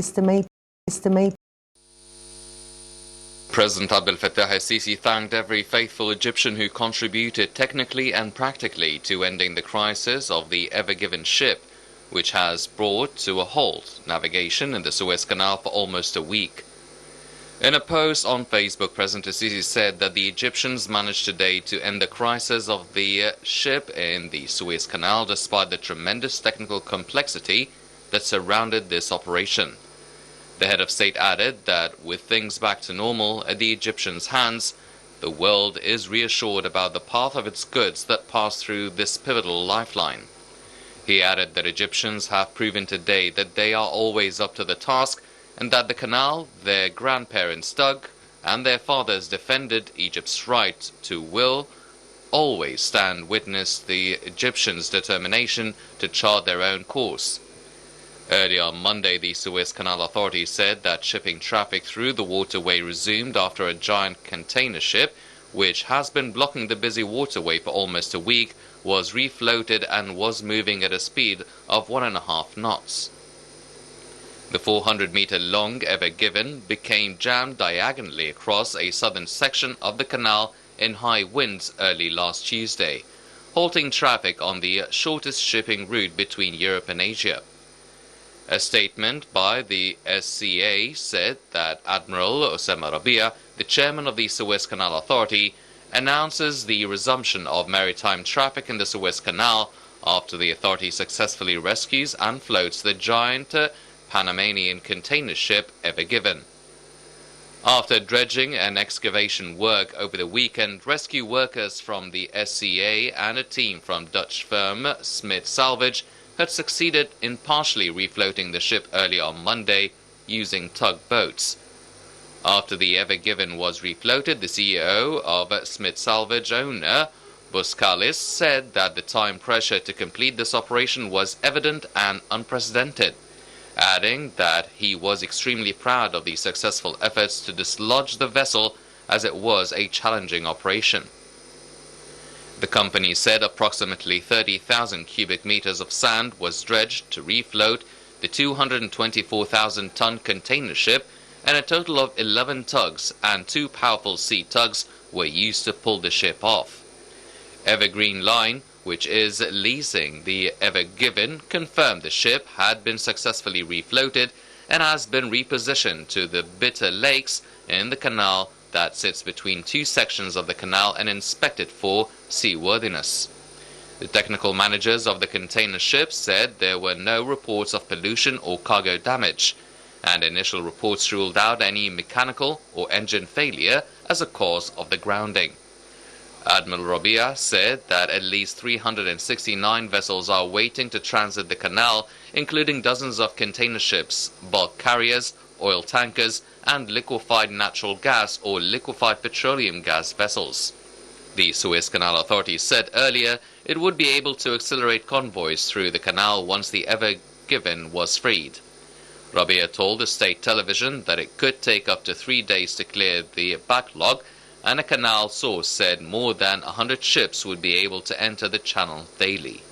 estimate. President Abdel Fattah el-Sisi thanked every faithful Egyptian who contributed technically and practically to ending the crisis of the Ever Given ship, which has brought to a halt navigation in the Suez Canal for almost a week. In a post on Facebook, President el-Sisi said that the Egyptians managed today to end the crisis of the ship in the Suez Canal despite the tremendous technical complexity that surrounded this operation. The head of state added that with things back to normal at the Egyptians' hands, the world is reassured about the path of its goods that pass through this pivotal lifeline. He added that Egyptians have proven today that they are always up to the task and that the canal their grandparents dug and their fathers defended Egypt's right to will always stand witness the Egyptians' determination to chart their own course. Earlier on Monday, the Suez Canal Authority said that shipping traffic through the waterway resumed after a giant container ship, which has been blocking the busy waterway for almost a week, was refloated and was moving at a speed of 1.5 knots. The 400-meter-long Ever Given became jammed diagonally across a southern section of the canal in high winds early last Tuesday, halting traffic on the shortest shipping route between Europe and Asia. A statement by the SCA said that Admiral Osama Rabia, the chairman of the Suez Canal Authority, announces the resumption of maritime traffic in the Suez Canal after the authority successfully rescues and floats the giant Panamanian container ship Ever Given. After dredging and excavation work over the weekend, rescue workers from the SCA and a team from Dutch firm Smith Salvage had succeeded in partially refloating the ship earlier on Monday using tugboats. After the Ever Given was refloated, the CEO of Smith Salvage owner Buskalis said that the time pressure to complete this operation was evident and unprecedented, adding that he was extremely proud of the successful efforts to dislodge the vessel as it was a challenging operation. The company said approximately 30,000 cubic meters of sand was dredged to refloat the 224,000-ton container ship, and a total of 11 tugs and 2 powerful sea tugs were used to pull the ship off. Evergreen Line, which is leasing the Ever Given, confirmed the ship had been successfully refloated and has been repositioned to the Bitter Lakes in the canal that sits between 2 sections of the canal and inspected for seaworthiness. The technical managers of the container ship said there were no reports of pollution or cargo damage, and initial reports ruled out any mechanical or engine failure as a cause of the grounding. Admiral Rabia said that at least 369 vessels are waiting to transit the canal, including dozens of container ships, bulk carriers, oil tankers, and liquefied natural gas or liquefied petroleum gas vessels. The Suez Canal Authority said earlier it would be able to accelerate convoys through the canal once the Ever Given was freed. Rabia told the state television that it could take up to 3 days to clear the backlog, and a canal source said more than 100 ships would be able to enter the channel daily.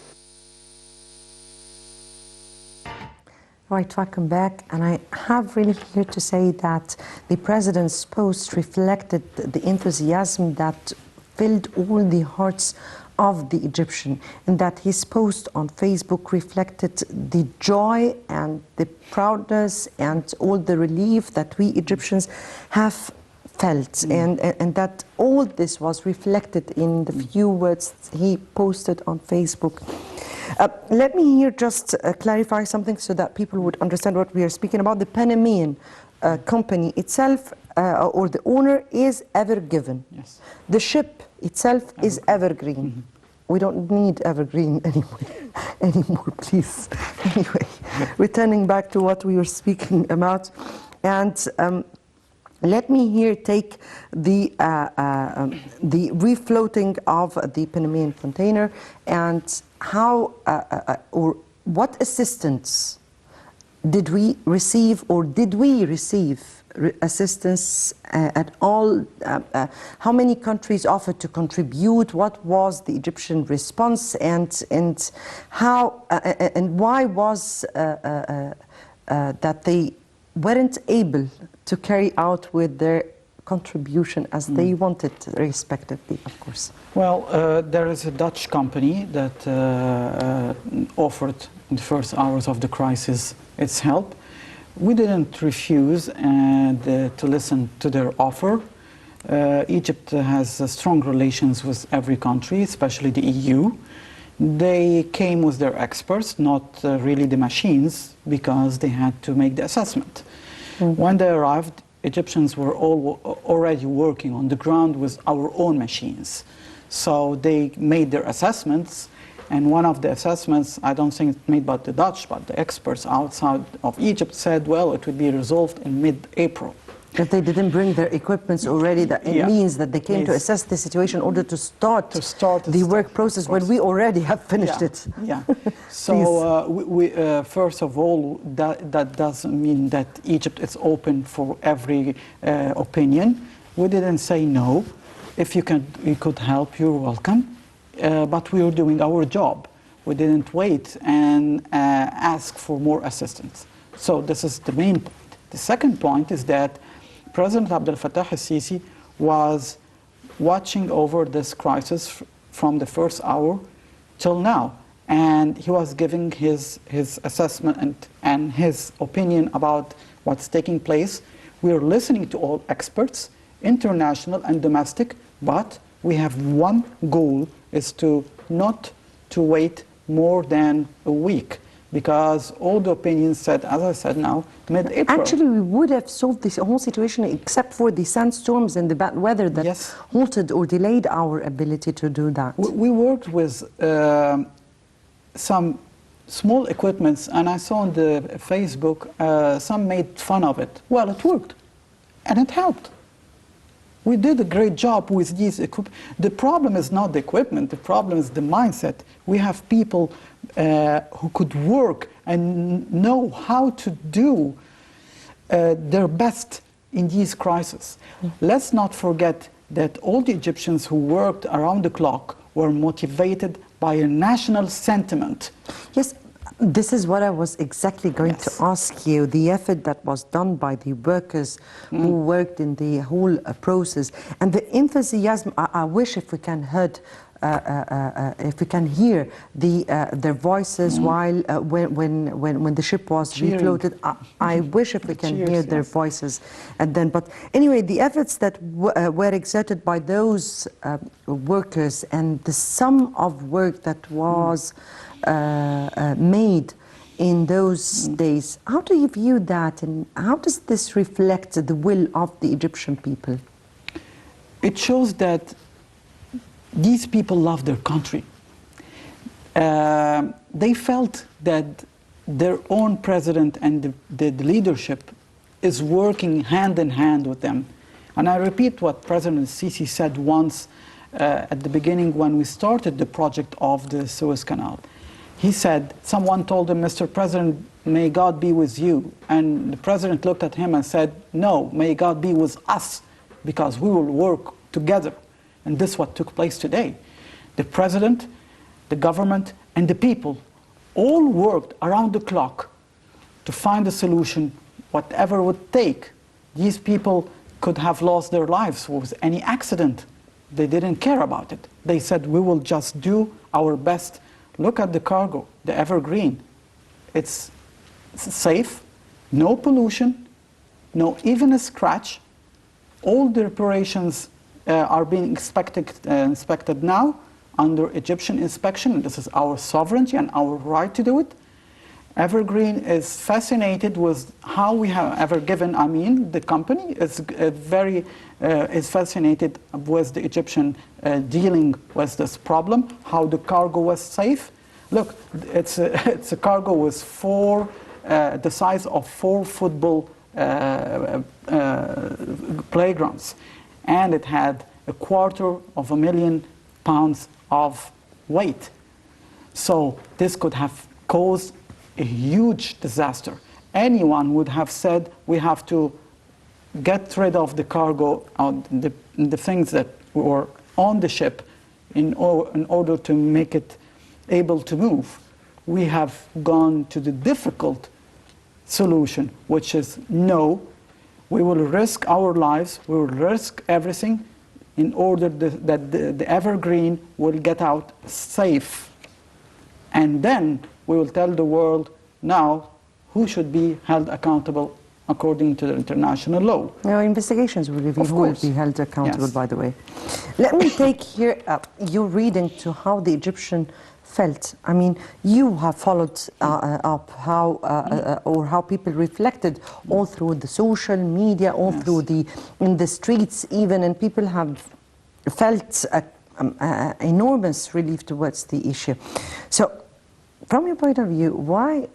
Right, welcome back. And I have really here to say that the President's post reflected the enthusiasm that filled all the hearts of the Egyptian, and that his post on Facebook reflected the joy and the proudness and all the relief that we Egyptians have felt, and that all this was reflected in the few words he posted on Facebook. Let me here just clarify something so that people would understand what we are speaking about. The Panamanian company itself, or the owner, is Ever Given. Yes. The ship itself is Evergreen. We don't need Evergreen anymore, please. Anyway, returning back to what we were speaking about, and let me here take the refloating of the Panamanian container and how or what assistance did we receive, or did we receive assistance at all? How many countries offered to contribute? What was the Egyptian response, and how and why was that they weren't able to carry out with their contribution as they wanted, respectively, of course? Well, there is a Dutch company that offered in the first hours of the crisis its help. We didn't refuse to listen to their offer. Egypt has strong relations with every country, especially the EU. They came with their experts, not really the machines, because they had to make the assessment. When they arrived, Egyptians were already working on the ground with our own machines. So they made their assessments, and one of the assessments, I don't think it's made by the Dutch, but the experts outside of Egypt said, well, it would be resolved in mid-April. If they didn't bring their equipments already, that it means that they came to assess the situation in order to start the work process when we already have finished it. Yeah. So first of all, that doesn't mean that Egypt is open for every opinion. We didn't say no. If you could help, you're welcome. But we were doing our job. We didn't wait and ask for more assistance. So this is the main point. The second point is that President Abdel Fattah al-Sisi was watching over this crisis from the first hour till now. And he was giving his assessment and his opinion about what's taking place. We are listening to all experts, international and domestic, but we have one goal, is to not to wait more than a week, because all the opinions said, as I said now, mid-April. Actually, we would have solved this whole situation except for the sandstorms and the bad weather that halted or delayed our ability to do that. We worked with some small equipments, and I saw on the Facebook, some made fun of it. Well, it worked, and it helped. We did a great job with these equipment. The problem is not the equipment, the problem is the mindset. We have people who could work and know how to do their best in these crises. Let's not forget that all the Egyptians who worked around the clock were motivated by a national sentiment. Yes, this is what I was exactly going to ask you. The effort that was done by the workers who worked in the whole process, and the enthusiasm. I wish if we can hear their voices while when the ship was refloated. I wish if we can hear their voices. And then, but anyway, the efforts that were exerted by those workers and the sum of work that was made in those days. How do you view that, and how does this reflect the will of the Egyptian people? It shows that these people love their country. They felt that their own president and the leadership is working hand in hand with them. And I repeat what President Sisi said once at the beginning when we started the project of the Suez Canal. He said, someone told him, Mr. President, may God be with you. And the president looked at him and said, no, may God be with us, because we will work together. And this is what took place today. The president, the government, and the people all worked around the clock to find a solution, whatever it would take. These people could have lost their lives with any accident. They didn't care about it. They said, we will just do our best. Look at the cargo, the Evergreen. It's safe, no pollution, no even a scratch. All the reparations are being inspected now under Egyptian inspection. This is our sovereignty and our right to do it. Evergreen is fascinated with how we have ever given Amir, the company, is fascinated with the Egyptian dealing with this problem, how the cargo was safe. Look, it's a cargo with the size of 4 football playgrounds. And it had £250,000 of weight. So this could have caused a huge disaster. Anyone would have said, we have to get rid of the cargo, the things that were on the ship in order to make it able to move. We have gone to the difficult solution, which is no, we will risk our lives, we will risk everything in order that the evergreen will get out safe. And then we will tell the world now who should be held accountable according to the international law. Now, investigations will reveal who will be held accountable, Yes. by the way. Let me take here your reading to how the Egyptian felt. I mean, you have followed up how people reflected all through the social media, all Yes. through in the streets even, and people have felt enormous relief towards the issue. So, from your point of view,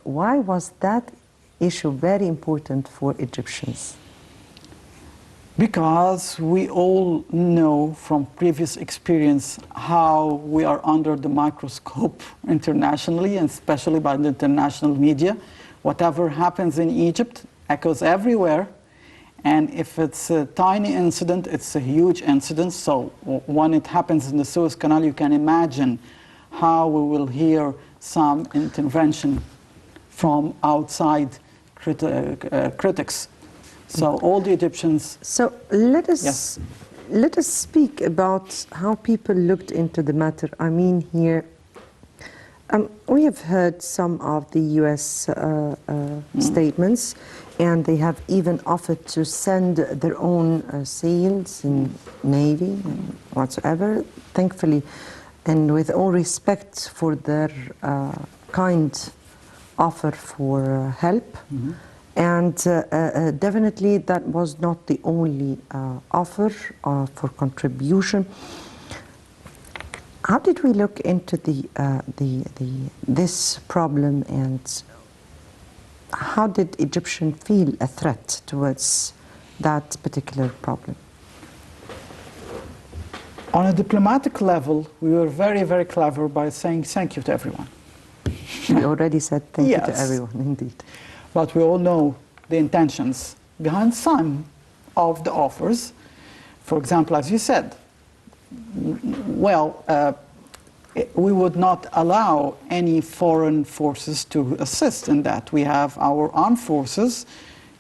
why was that issue very important for Egyptians? Because we all know from previous experience how we are under the microscope internationally, and especially by the international media. Whatever happens in Egypt echoes everywhere, and if it's a tiny incident, it's a huge incident. So when it happens in the Suez Canal, you can imagine how we will hear some intervention from outside critics. So all the Egyptians. So let us Yes. let us speak about how people looked into the matter. I mean, here we have heard some of the U.S. Statements, and they have even offered to send their own SEALs and Navy and whatsoever. Thankfully, and with all respect for their kind offer for help. And definitely that was not the only offer for contribution. How did we look into this problem, and how did Egyptians feel a threat towards that particular problem? On a diplomatic level, we were very, very clever by saying thank you to everyone. We already said thank you to Yes. everyone, indeed. But we all know the intentions behind some of the offers. For example, as you said, well, we would not allow any foreign forces to assist in that. We have our armed forces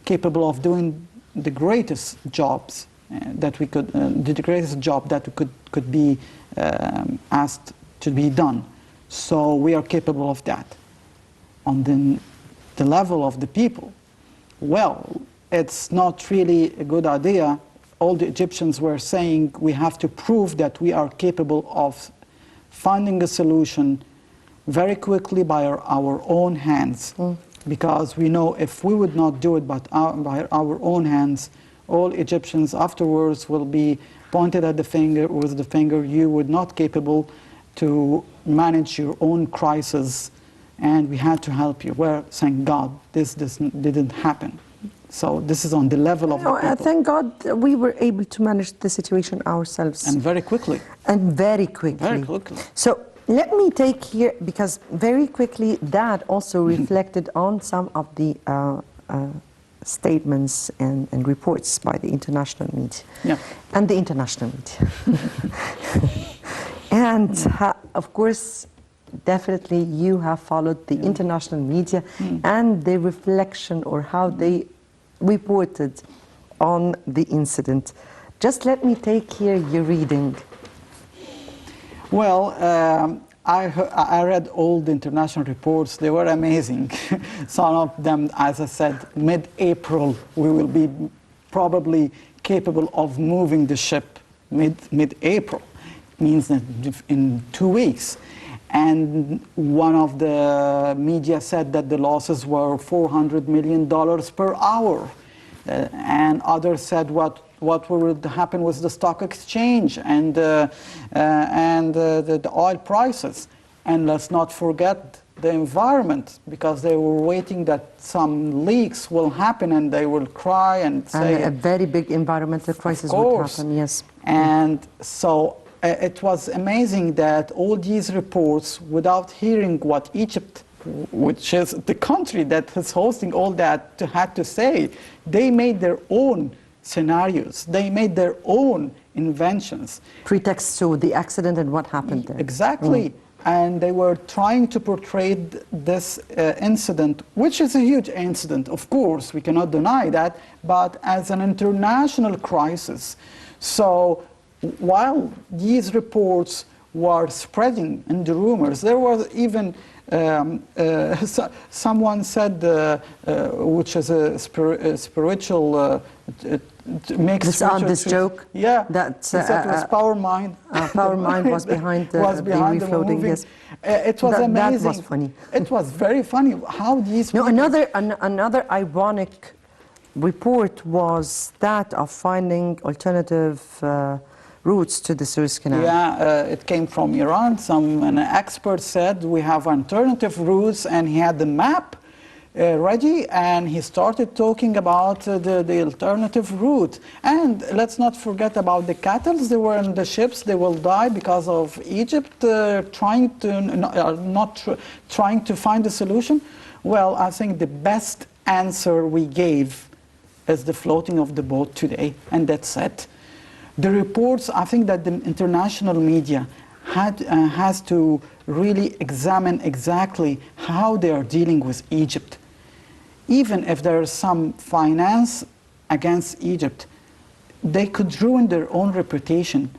capable of doing the greatest jobs that we could, the greatest job that could be asked to be done. So we are capable of that. On the level of the people, well, it's not really a good idea. All the Egyptians were saying we have to prove that we are capable of finding a solution very quickly by our own hands. Because we know if we would not do it by our own hands, all Egyptians afterwards will be pointed at the finger with the finger, you were not capable to manage your own crisis, and we had to help you. Well, thank God, this didn't happen. So this is on the level of the people. Thank God we were able to manage the situation ourselves. And very quickly. And very quickly. Very quickly. So let me take here, because very quickly that also reflected on some of the statements and reports by the international media. Yeah. And the international media. And of course, definitely you have followed the international media and the reflection or how they reported on the incident. Just let me take here your reading. Well, I read all the international reports. They were amazing. Some of them, as I said, mid-April, we will be probably capable of moving the ship mid-April. Means that in 2 weeks. And one of the media said that the losses were $400 million per hour. And others said what would happen with the stock exchange and the oil prices. And let's not forget the environment, because they were waiting that some leaks will happen and they will cry and say... And a very big environmental crisis would happen, yes. And so it was amazing that all these reports, without hearing what Egypt, which is the country that is hosting all that, had to say, they made their own scenarios. They made their own inventions. Pretext to the accident and what happened there. Exactly. and they were trying to portray this incident, which is a huge incident, of course, we cannot deny that, but as an international crisis. So while these reports were spreading in the rumors, there was even someone said, which is a spiritual, makes this joke. Yeah, that he said it was Power Mind. Power Mind was behind the refloating. Yes, it was amazing. That was funny. It was very funny how these. No, another ironic report was that of finding alternative routes to the Suez Canal. Yeah, it came from Iran. An expert said we have alternative routes, and he had the map ready, and he started talking about the alternative route. And let's not forget about the cattle. They were in the ships. They will die because of Egypt trying to find a solution. Well, I think the best answer we gave is the floating of the boat today, and that's it. The reports, I think that the international media has to really examine exactly how they are dealing with Egypt. Even if there is some finance against Egypt, they could ruin their own reputation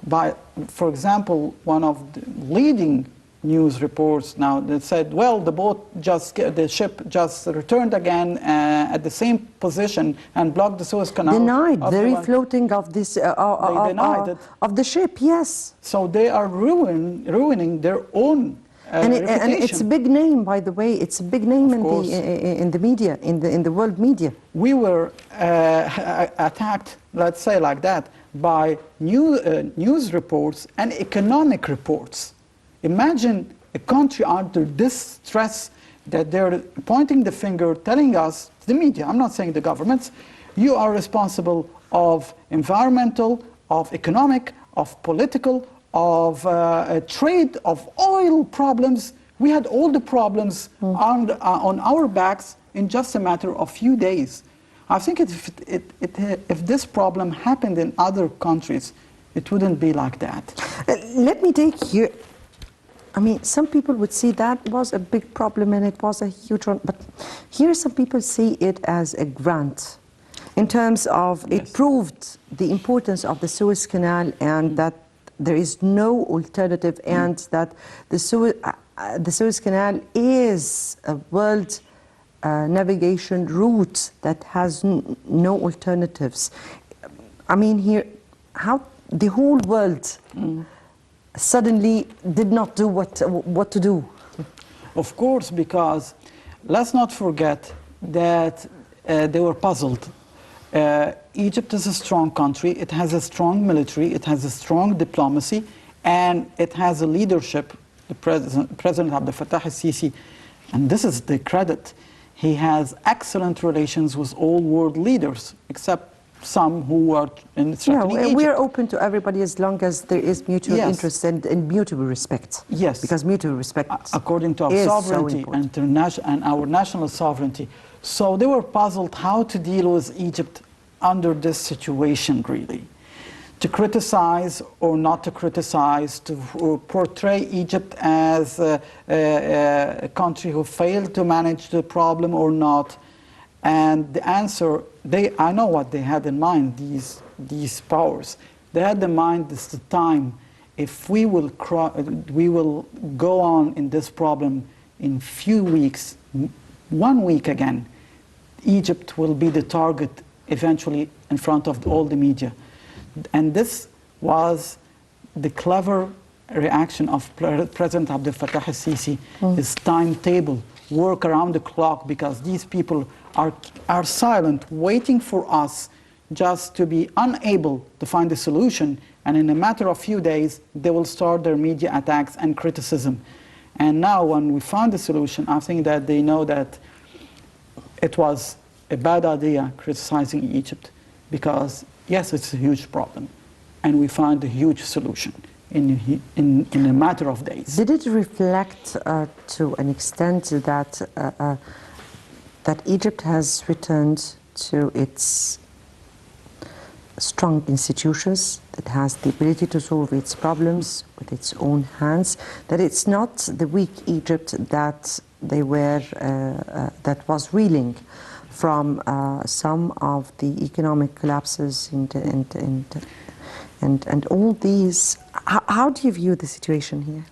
by, for example, one of the leading news reports now that said, well, the ship just returned again at the same position and blocked the Suez Canal. Denied the refloating of this of the ship. Yes. So they are ruining their own reputation. And it's a big name, by the way. It's a big name in the media, in the world media. We were attacked, let's say like that, by news reports and economic reports. Imagine a country under this stress that they're pointing the finger, telling us, the media, I'm not saying the governments, you are responsible of environmental, of economic, of political, of trade, of oil problems. We had all the problems on our backs in just a matter of few days. I think if this problem happened in other countries, it wouldn't be like that. Let me take here. I mean, some people would see that was a big problem and it was a huge one, but here some people see it as a grant in terms of it proved the importance of the Suez Canal and that there is no alternative and that the Suez Canal is a world navigation route that has no alternatives. I mean, here, how the whole world suddenly did not do what to do. Of course, because let's not forget that they were puzzled. Egypt is a strong country, it has a strong military, it has a strong diplomacy, and it has a leadership, the President Abdel Fattah al-Sisi, and this is the credit. He has excellent relations with all world leaders, except some who are in Egypt. We are open to everybody as long as there is mutual interest and mutual respect. Yes. Because mutual respect according to our sovereignty and our national sovereignty. So they were puzzled how to deal with Egypt under this situation, really. To criticize or not to criticize, to portray Egypt as a country who failed to manage the problem or not. And the answer, I know what they had in mind, these powers. They had in mind this the time, if we will go on in this problem in few weeks, 1 week again, Egypt will be the target eventually in front of all the media. And this was the clever reaction of President Abdel Fattah al-Sisi, his timetable, work around the clock, because these people are silent, waiting for us just to be unable to find a solution, and in a matter of few days, they will start their media attacks and criticism. And now when we found a solution, I think that they know that it was a bad idea criticizing Egypt, because yes, it's a huge problem, and we found a huge solution in a matter of days. Did it reflect to an extent that that Egypt has returned to its strong institutions, that has the ability to solve its problems with its own hands, that it's not the weak Egypt that they were, that was reeling from some of the economic collapses and all these. How do you view the situation here?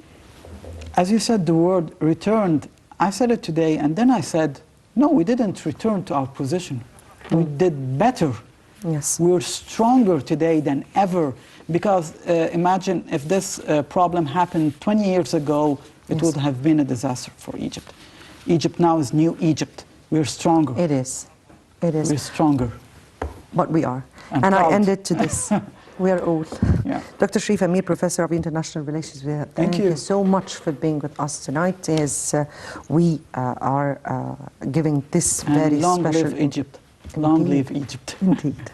As you said, the word returned. I said it today, and then I said, no, we didn't return to our position. We did better. Yes. We're stronger today than ever, because imagine if this problem happened 20 years ago, it would have been a disaster for Egypt. Egypt now is new Egypt. We're stronger. It is. It is. We're stronger. But we are. I'm and proud. I end it to this. We are old. Yeah. Dr. Sherif Amir, Professor of International Relations, thank you so much for being with us tonight. We are giving this very long special... live Egypt. Long live Egypt. Indeed.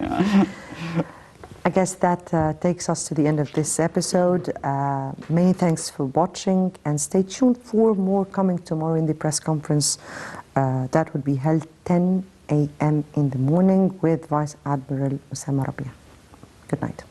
I guess that takes us to the end of this episode. Many thanks for watching, and stay tuned for more coming tomorrow in the press conference that will be held 10 a.m. in the morning with Vice Admiral Osama Rabia. Good night.